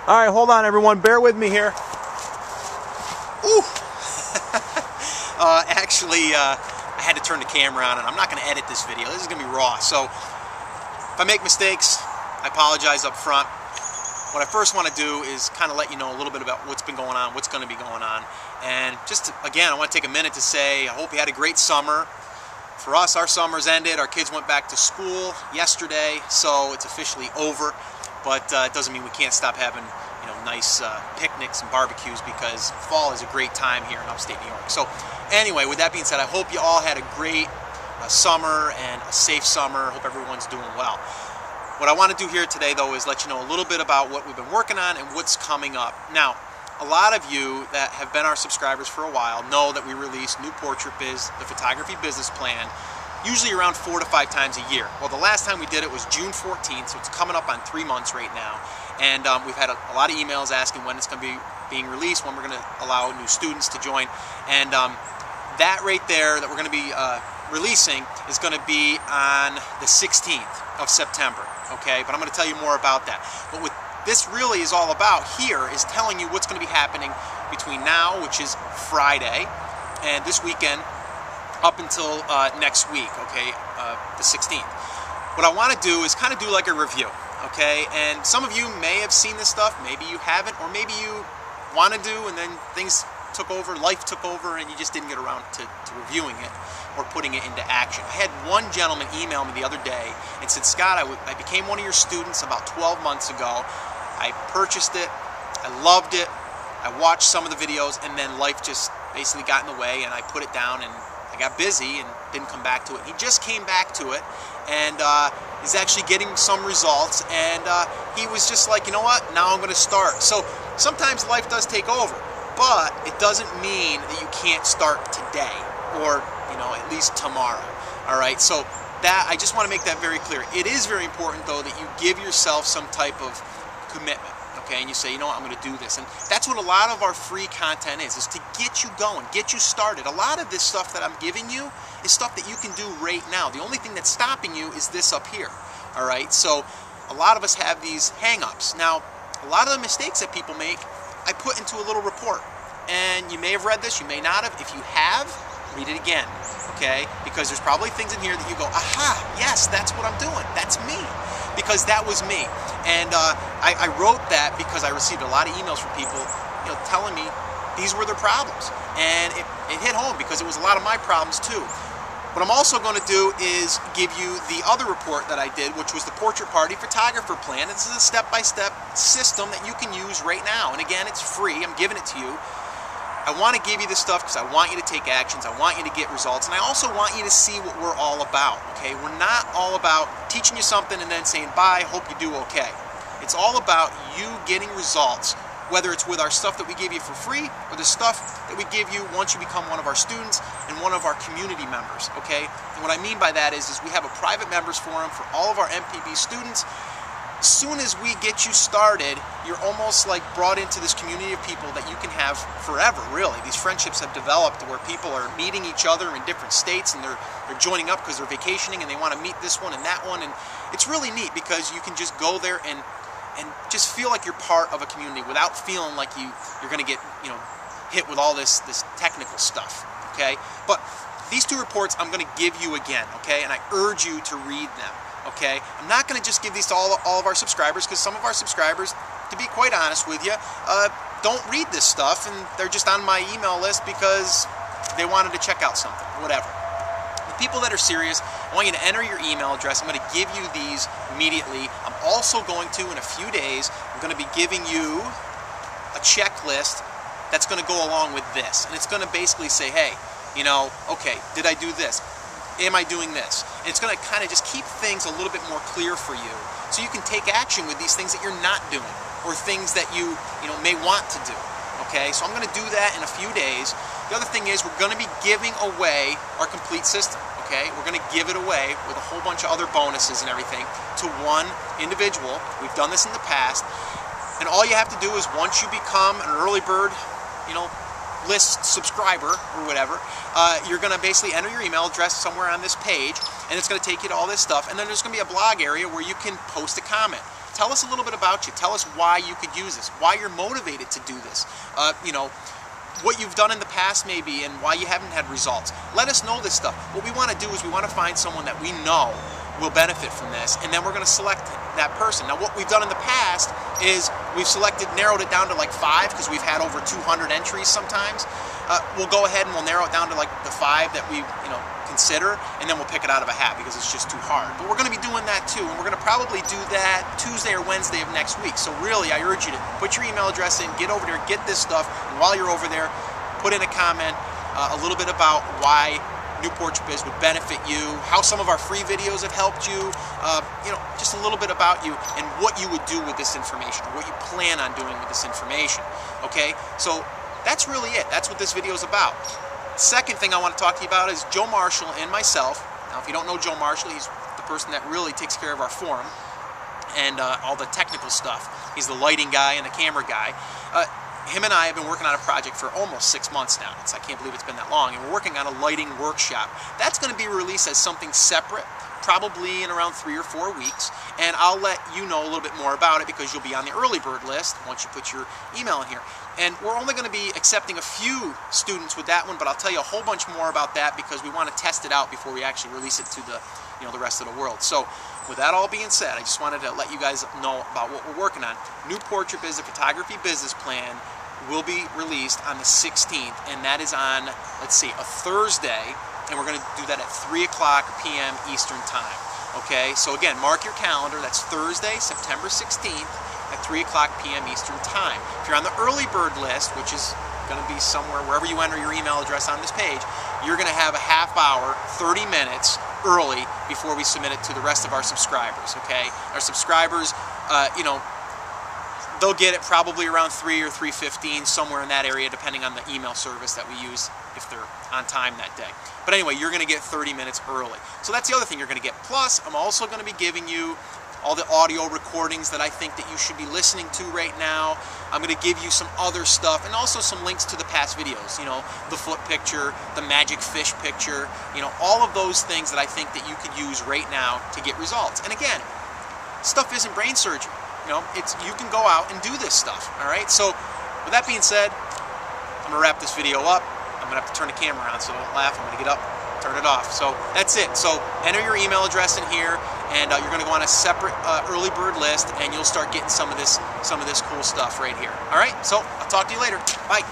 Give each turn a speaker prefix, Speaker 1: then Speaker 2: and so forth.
Speaker 1: All right, hold on, everyone. Bear with me here.
Speaker 2: Ooh. I had to turn the camera on, and I'm not going to edit this video. This is going to be raw. So if I make mistakes, I apologize up front. What I first want to do is kind of let you know a little bit about what's been going on, what's going to be going on. And just, again, I want to take a minute to say I hope you had a great summer. For us, our summer's ended. Our kids went back to school yesterday, so it's officially over. But it doesn't mean we can't stop having, nice picnics and barbecues, because fall is a great time here in upstate New York. So anyway, with that being said, I hope you all had a great summer and a safe summer. Hope everyone's doing well. What I want to do here today, though, is let you know a little bit about what we've been working on and what's coming up. Now, a lot of you that have been our subscribers for a while know that we release New Portrait Biz, the photography business plan, usually around 4 to 5 times a year. Well, the last time we did it was June 14th, so it's coming up on 3 months right now. And we've had a lot of emails asking when it's going to be being released, when we're going to allow new students to join. And that right there that we're going to be releasing is going to be on the 16th of September. Okay, but I'm going to tell you more about that. But what this really is all about here is telling you what's going to be happening between now, which is Friday, and this weekend up until next week, okay, the 16th. What I want to do is kind of do like a review, okay? And some of you may have seen this stuff, maybe you haven't, or maybe you want to do and then things took over, life took over, and you just didn't get around to reviewing it or putting it into action. I had one gentleman email me the other day and said, Scott, I became one of your students about 12 months ago. I purchased it, I loved it, I watched some of the videos, and then life just basically got in the way, and I put it down, and I got busy and didn't come back to it. He just came back to it, and is actually getting some results, and he was just like, you know what, now I'm going to start. So sometimes life does take over, but it doesn't mean that you can't start today, or at least tomorrow. All right, so that, I just want to make that very clear. It is very important, though, that you give yourself some type of commitment. Okay, and you say, you know what, I'm going to do this. And that's what a lot of our free content is to get you going, get you started. A lot of this stuff that I'm giving you is stuff that you can do right now. The only thing that's stopping you is this up here. All right, so a lot of us have these hang-ups. Now, a lot of the mistakes that people make, I put into a little report. And you may have read this, you may not have. If you have, read it again, okay? Because there's probably things in here that you go, aha, yes, that's what I'm doing. That's me. Because that was me. And I wrote that because I received a lot of emails from people telling me these were their problems. And it hit home because it was a lot of my problems too. What I'm also going to do is give you the other report that I did, which was the Portrait Party Photographer Plan. This is a step-by-step system that you can use right now. And again, it's free. I'm giving it to you. I want to give you this stuff because I want you to take actions, I want you to get results, and I also want you to see what we're all about, okay? We're not all about teaching you something and then saying, bye, hope you do okay. It's all about you getting results, whether it's with our stuff that we give you for free or the stuff that we give you once you become one of our students and one of our community members, okay? And what I mean by that is we have a private members forum for all of our MPB students. As soon as we get you started, you're almost like brought into this community of people that you can have forever, really. These friendships have developed where people are meeting each other in different states, and they're joining up because they're vacationing and they want to meet this one and that one. And it's really neat because you can just go there and just feel like you're part of a community without feeling like you're going to get hit with all this technical stuff, okay? But these two reports I'm going to give you again, okay? And I urge you to read them. Okay, I'm not going to just give these to all of our subscribers, because some of our subscribers, to be quite honest with you, don't read this stuff, and they're just on my email list because they wanted to check out something, whatever. The people that are serious, I want you to enter your email address. I'm going to give you these immediately. I'm also going to, in a few days, I'm going to be giving you a checklist that's going to go along with this, and it's going to basically say, hey, okay, did I do this? Am I doing this? And it's going to kind of just keep things a little bit more clear for you, so you can take action with these things that you're not doing, or things that you may want to do. Okay, so I'm going to do that in a few days. The other thing is we're going to be giving away our complete system. Okay, we're going to give it away with a whole bunch of other bonuses and everything to one individual. We've done this in the past, and all you have to do is, once you become an early bird, list subscriber or whatever, you're going to basically enter your email address somewhere on this page, and it's going to take you to all this stuff, and then there's going to be a blog area where you can post a comment. tell us a little bit about you. Tell us why you could use this, why you're motivated to do this. You know, what you've done in the past maybe and why you haven't had results. Let us know this stuff. What we want to do is we want to find someone that we know will benefit from this, and then we're going to select that person. Now what we've done in the past is we've narrowed it down to like 5 because we've had over 200 entries sometimes. We'll go ahead and we'll narrow it down to like the 5 that we consider, and then we'll pick it out of a hat because it's just too hard. But we're going to be doing that too, and we're going to probably do that Tuesday or Wednesday of next week. So really, I urge you to put your email address in, get over there, get this stuff, and while you're over there, put in a comment a little bit about why New Portrait Biz would benefit you, how some of our free videos have helped you, just a little bit about you and what you would do with this information, or what you plan on doing with this information. Okay, so that's really it. That's what this video is about. Second thing I want to talk to you about is Joe Marshall and myself. Now, if you don't know Joe Marshall, he's the person that really takes care of our forum and all the technical stuff. He's the lighting guy and the camera guy. Him and I have been working on a project for almost 6 months now. I can't believe it's been that long. And we're working on a lighting workshop. That's going to be released as something separate, probably in around 3 or 4 weeks. And I'll let you know a little bit more about it because you'll be on the early bird list once you put your email in here. And we're only going to be accepting a few students with that one, but I'll tell you a whole bunch more about that because we want to test it out before we actually release it to the rest of the world. So with that all being said, I just wanted to let you guys know about what we're working on. New Portrait Biz, the photography business plan, will be released on the 16th, and that is on, let's see, a Thursday, and we're going to do that at 3 o'clock p.m. Eastern Time. Okay, so again, mark your calendar. That's Thursday, September 16th at 3 o'clock p.m. Eastern Time. If you're on the early bird list, which is going to be somewhere wherever you enter your email address on this page, you're going to have a half hour, 30 minutes early before we submit it to the rest of our subscribers. Okay, our subscribers, they'll get it probably around 3 or 3:15, somewhere in that area, depending on the email service that we use if they're on time that day. But anyway, you're going to get 30 minutes early. So that's the other thing you're going to get. Plus, I'm also going to be giving you all the audio recordings that I think that you should be listening to right now. I'm going to give you some other stuff and also some links to the past videos. The foot picture, the magic fish picture, all of those things that I think that you could use right now to get results. And again, stuff isn't brain surgery. You can go out and do this stuff, all right? So with that being said, I'm going to wrap this video up. I'm going to have to turn the camera on, so don't laugh. I'm going to get up, turn it off. So that's it. So enter your email address in here, and you're going to go on a separate early bird list, and you'll start getting some of this cool stuff right here. All right? So I'll talk to you later. Bye.